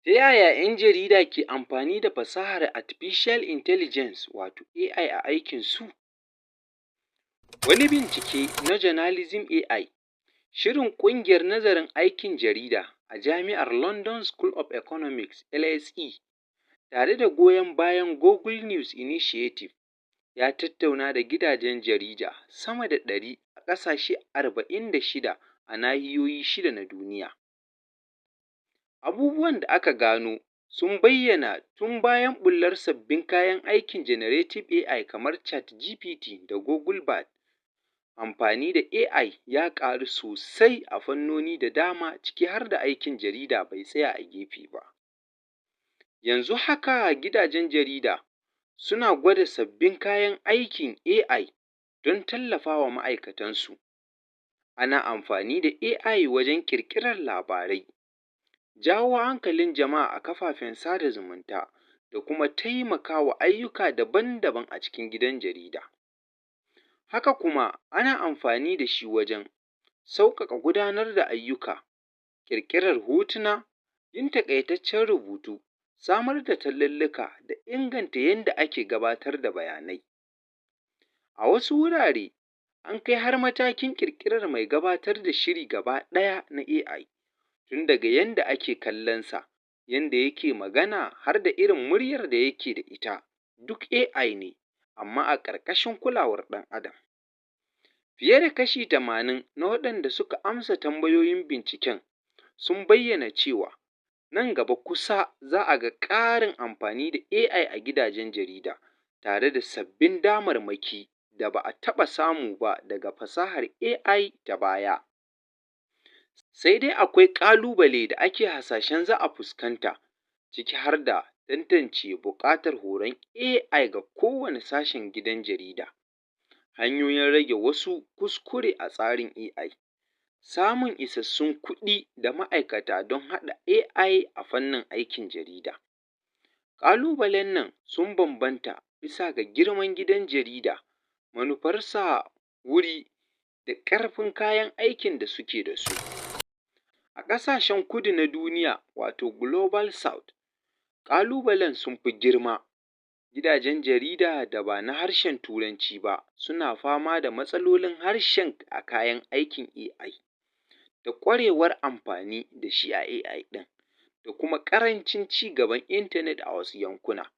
Ta yaya 'yan jarida ke amfani da fasahar Artificial Intelligence wato AI a aikinsu? Wani bincike na Journalism AI, shirin ƙungiyar nazarin aikin jarida a Jami'ar London School of Economics (LSE), tare da goyon bayan Google News Initiative, ya tattauna da gidajen jarida sama da 100 a ƙasashe 46 a nahiyoyi 6 na duniya. Abubuwan da aka gano sun bayyana tun bayan ɓullar sabbin kayan aikin Generative AI kamar ChatGPT da Google Bard, amfani da AI ya ƙaru sosai a fannoni da dama, ciki har da aikin jarida bai tsaya a gefe ba. Yanzu haka gidajen jarida suna gwada sabbin kayan aikin AI don tallafawa ma'aikatansu. Ana amfani da AI wajen ƙirƙirar labarai, jawo hankalin jama'a a kafafen sada zumunta da kuma taimakawa ayyuka daban-daban a cikin gidan jarida. Haka kuma ana amfani da shi wajen sauƙaƙa gudanar da ayyuka, ƙirƙirar hotuna, yin taƙaitaccen rubutu, samar da tallulluka da inganta yadda ake gabatar da bayanai. A wasu wurare, an kai har matakin ƙirƙirar mai gabatar da shiri gaba ɗaya na AI, tun daga yadda ake kallonsa, yadda yake magana har da irin muryar da yake da ita, duk AI ne, amma a ƙarƙashin kulawar ɗan adam. Fiye da kashi 80 na waɗanda suka amsa tambayoyin binciken sun bayyana cewa nan gaba kusa za a ga ƙarin amfani da AI a gidajen jarida, tare da sabbin damarmaki da ba a taɓa samu ba daga fasahar AI ta baya. Sai dai akwai ƙalubale da ake hasashen za a fuskanta, ciki har da tantance buƙatar horon AI ga kowane sashen gidan jarida, hanyoyin rage wasu kuskure a tsarin AI, samun isassun kuɗi da ma'aikata don haɗa AI a fannin aikin jarida. Ƙalubalen nan sun bambanta bisa ga girman gidan jarida, manufarsa, wuri, da ƙarfin kayan aikin da suke da su. A ƙasashen kudu na duniya wato Global South, ƙalubalen sun fi girma. Gidajen jarida da ba na harshen Turanci ba suna fama da matsalolin harshen a kayan aikin AI, da ƙwarewar amfani da shi a AI ɗin, da kuma ƙarancin ci gaban intanet a wasu yankuna.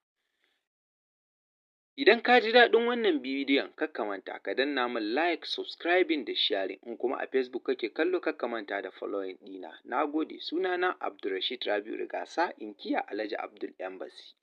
Idan ka ji daɗin wannan bidiyon, kar ka manta ka danna min like, subscribing da sharing. In kuma a Facebook kake kallo, kar ka manta da following ɗina. Na gode. Sunana Abdulrashid Rabi'u Rigasa, inkiya Alhaji Abdul Embassy.